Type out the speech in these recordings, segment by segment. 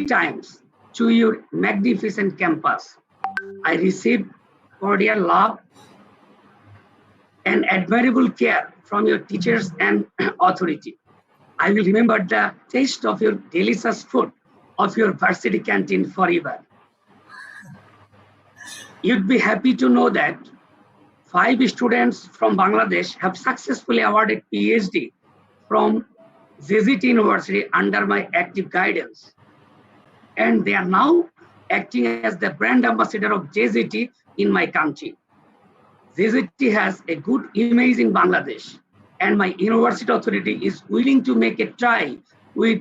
times to your magnificent campus. I received cordial love and admirable care from your teachers and authority. I will remember the taste of your delicious food of your varsity canteen forever. You'd be happy to know that 5 students from Bangladesh have successfully awarded PhD from JGT University under my active guidance. And they are now acting as the brand ambassador of JGT in my country. JGT has a good image in Bangladesh, and my university authority is willing to make a try with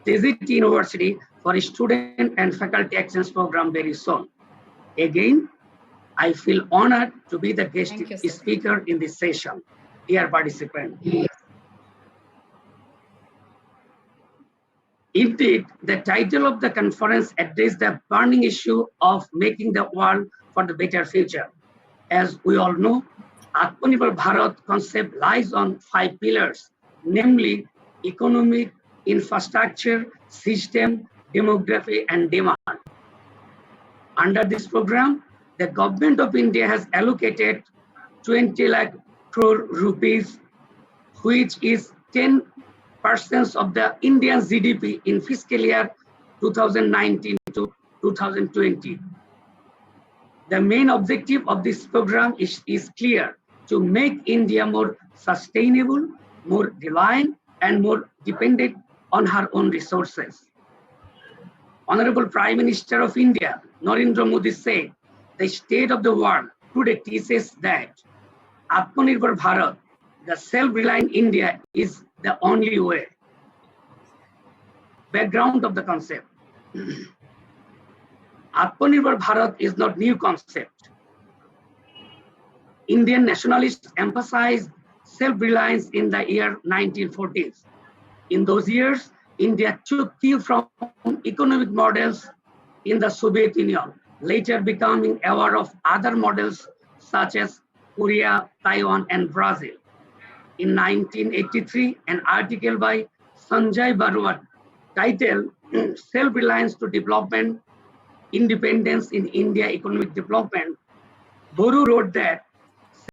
JGT University for a student and faculty exchange program very soon. Again, I feel honored to be the guest speaker in this session. Dear participant. Indeed, the title of the conference addressed the burning issue of making the world for the better future. As we all know, Atmanirbhar Bharat concept lies on 5 pillars, namely economic, infrastructure, system, demography, and demand. Under this program, the government of India has allocated 20 lakh crore rupees, which is 10% of the Indian GDP in fiscal year 2019 to 2020. The main objective of this program is clear: to make India more sustainable, more reliant, and more dependent on her own resources. Honorable Prime Minister of India, Narendra Modi, said, the state of the world today teaches that Atmanirbhar Bharat, the self-reliant India, is the only way. Background of the concept. Atmanirbhar Bharat is not new concept. Indian nationalists emphasized self-reliance in the year 1940s. In those years, India took cue from economic models in the Soviet Union, later becoming aware of other models such as Korea, Taiwan, and Brazil. In 1983, an article by Sanjay Barua titled Self-Reliance to Development, Independence in India Economic Development, Boru wrote that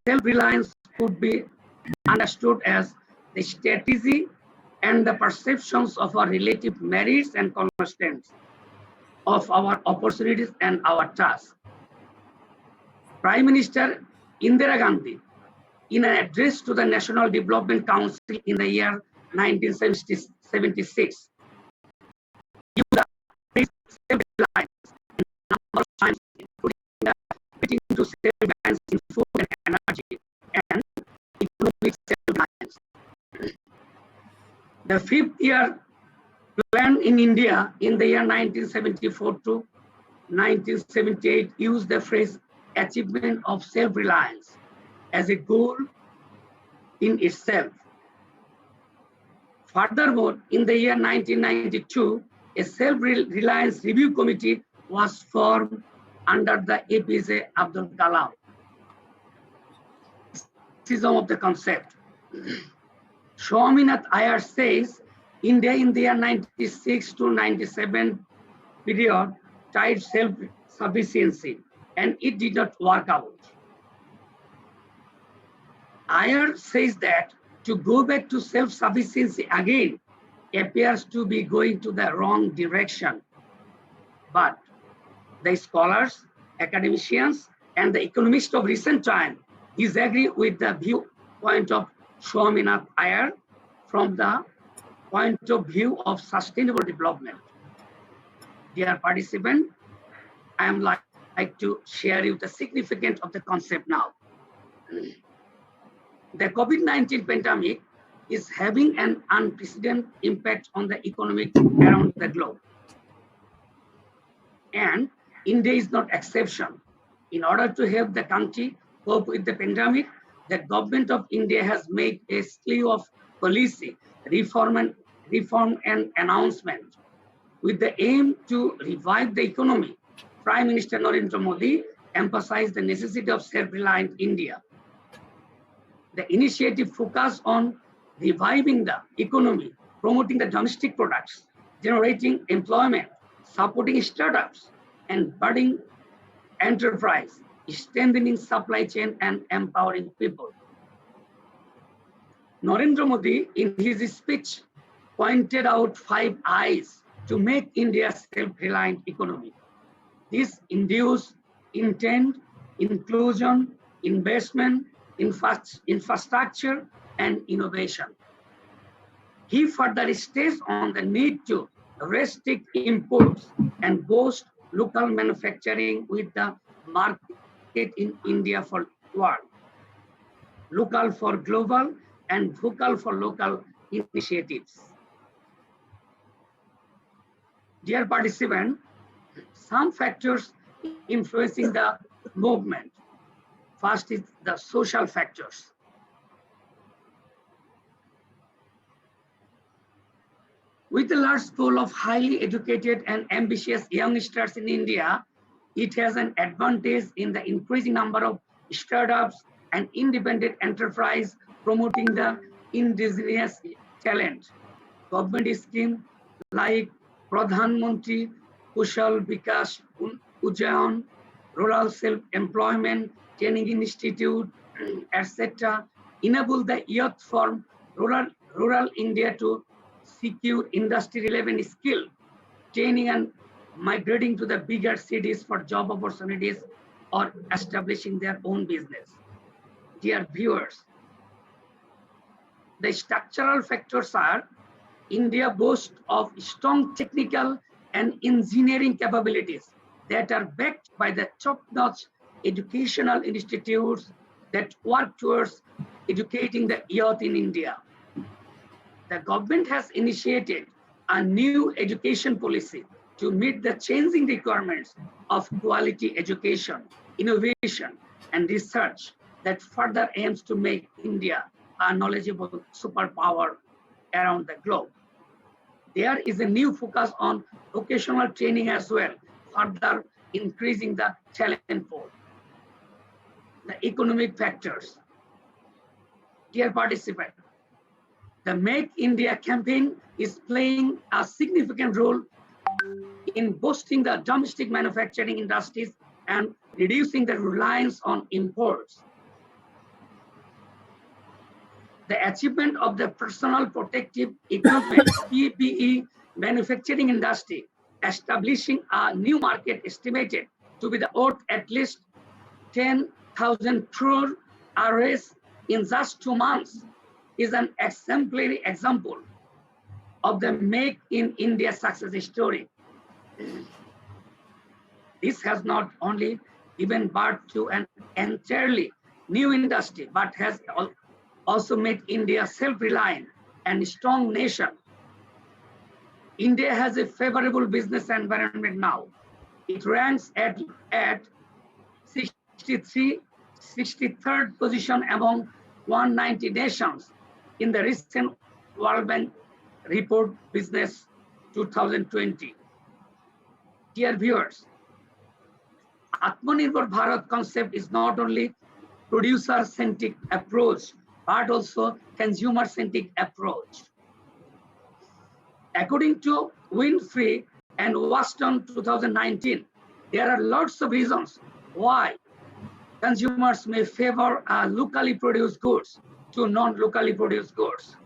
self-reliance could be understood as the strategy and the perceptions of our relative merits and constraints, of our opportunities and our tasks. Prime Minister Indira Gandhi, in an address to the National Development Council in the year 1976, used the phrase self-reliance in a number of times, including the getting to self-reliance in food and energy and economic self-reliance. The 5th-year plan in India in the year 1974 to 1978 used the phrase achievement of self-reliance as a goal in itself. Furthermore, in the year 1992, a self-reliance review committee was formed under the APJ Abdul Kalam. Criticism of the concept. Swaminath Iyer says India in the year 96 to 97 period tried self-sufficiency and it did not work out. Iyer says that to go back to self-sufficiency again appears to be going to the wrong direction. But the scholars, academicians, and the economists of recent time disagree with the viewpoint of Swaminath Iyer from the point of view of sustainable development. Dear participant, I am like to share you the significance of the concept now. The COVID-19 pandemic is having an unprecedented impact on the economy around the globe. And India is not exception. In order to help the country cope with the pandemic, the government of India has made a slew of policy reform and announcement. With the aim to revive the economy, Prime Minister Narendra Modi emphasized the necessity of self-reliant India. The initiative focused on reviving the economy, promoting the domestic products, generating employment, supporting startups and budding enterprise, strengthening supply chain and empowering people. Narendra Modi, in his speech, pointed out 5 I's to make India a self-reliant economy. This induce intent, inclusion, investment, infrastructure, and innovation. He further stressed on the need to restrict imports and boost local manufacturing with the market in India for world, local for global, and vocal for local initiatives. Dear participant, some factors influencing the movement. First is the social factors. With a large pool of highly educated and ambitious youngsters in India, it has an advantage in the increasing number of startups and independent enterprise promoting the indigenous talent. Government scheme like Pradhan Mantri Kushal Vikas Ujayan, Rural Self-Employment Training Institute, etc., enable the youth from rural India to secure industry-relevant skill training and migrating to the bigger cities for job opportunities or establishing their own business. Dear viewers, the structural factors are India boasts of strong technical and engineering capabilities that are backed by the top-notch educational institutes that work towards educating the youth in India. The government has initiated a new education policy to meet the changing requirements of quality education, innovation, and research that further aims to make India a knowledgeable superpower around the globe. There is a new focus on vocational training as well, further increasing the talent pool. The economic factors. Dear participant, the Make India campaign is playing a significant role in boosting the domestic manufacturing industries and reducing the reliance on imports. The achievement of the personal protective equipment PPE manufacturing industry, establishing a new market estimated to be worth at least 10,000 crore RS in just 2 months, is an exemplary example of the Make in India success story. This has not only given birth to an entirely new industry, but has also made India self-reliant and strong nation. India has a favorable business environment now. It ranks at 63rd position among 190 nations in the recent World Bank report Business 2020. Dear viewers, Atmanirbhar Bharat concept is not only producer-centric approach, but also consumer-centric approach. According to Winfrey and Waston 2019, there are lots of reasons why consumers may favor locally produced goods to non-locally produced goods.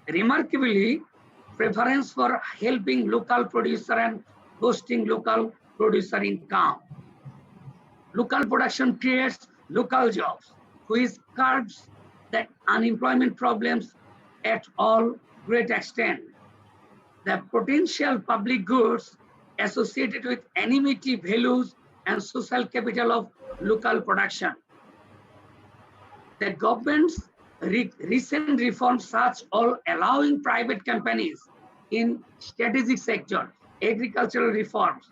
Remarkably, preference for helping local producer and boosting local producer income. Local production creates local jobs, which curbs the unemployment problems at all great extent. The potential public goods associated with anonymity values and social capital of local production. The government's recent reforms such all allowing private companies in strategic sector, agricultural reforms,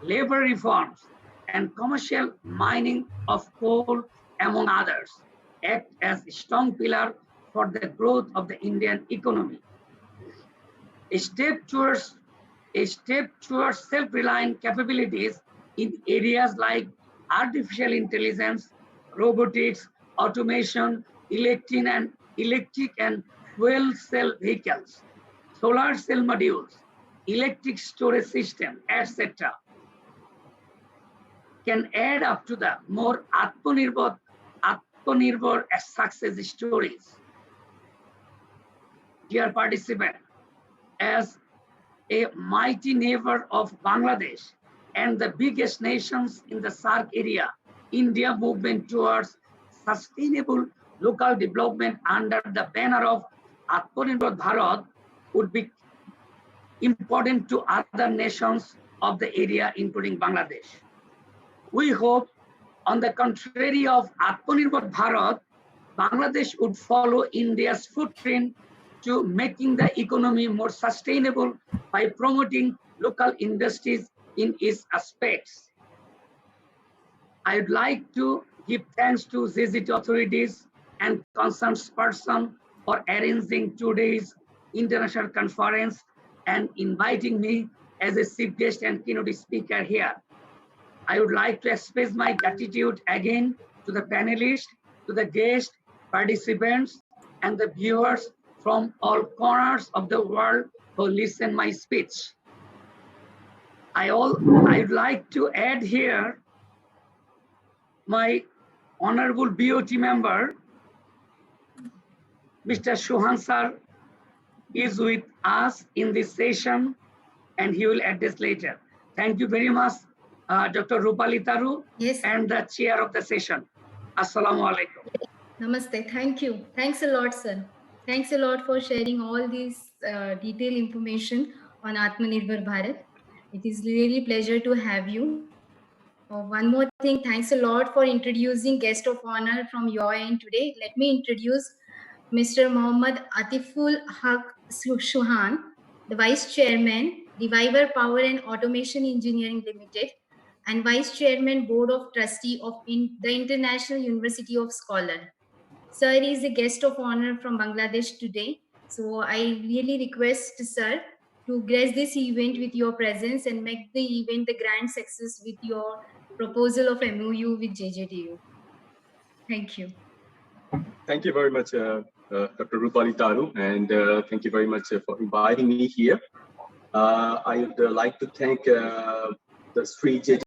labor reforms, and commercial mining of coal, among others, act as a strong pillar for the growth of the Indian economy. A step towards self-reliant capabilities in areas like artificial intelligence, robotics, automation, electric and fuel cell vehicles, solar cell modules, electric storage system, etc., can add up to the more Atmanirbhar success stories. Dear participant, as a mighty neighbor of Bangladesh and the biggest nations in the SAARC area, India movement towards sustainable local development under the banner of Atmanirbhar Bharat would be important to other nations of the area, including Bangladesh. We hope, on the contrary of Atmanirbhar Bharat, Bangladesh would follow India's footprint to making the economy more sustainable by promoting local industries in its aspects. I would like to give thanks to ZZT authorities and concerned person for arranging today's international conference and inviting me as a chief guest and keynote speaker here. I would like to express my gratitude again to the panelists, to the guests, participants, and the viewers from all corners of the world who listen my speech. I would like to add here my honorable BOT member, Mr. Chauhan sir, is with us in this session and he will address later. Thank you very much, Dr. Rupali Taru, Yes. and the chair of the session. Assalamu alaikum. Namaste. Thank you. Thanks a lot, sir. Thanks a lot for sharing all this detailed information on Atmanirbhar Bharat. It is really pleasure to have you. One more thing, thanks a lot for introducing guest of honor from your end today. Let me introduce Mr. Mohammad Atiful Haq Chauhan, the Vice Chairman, Reviver Power and Automation Engineering Limited, and Vice Chairman Board of Trustee of the International University of Scholars. Sir is a guest of honor from Bangladesh today. So I really request Sir to grace this event with your presence and make the event a grand success with your proposal of MOU with JJDU. Thank you. Thank you very much, Dr. Rupali Taru, and thank you very much for inviting me here. I would like to thank the Sri JJ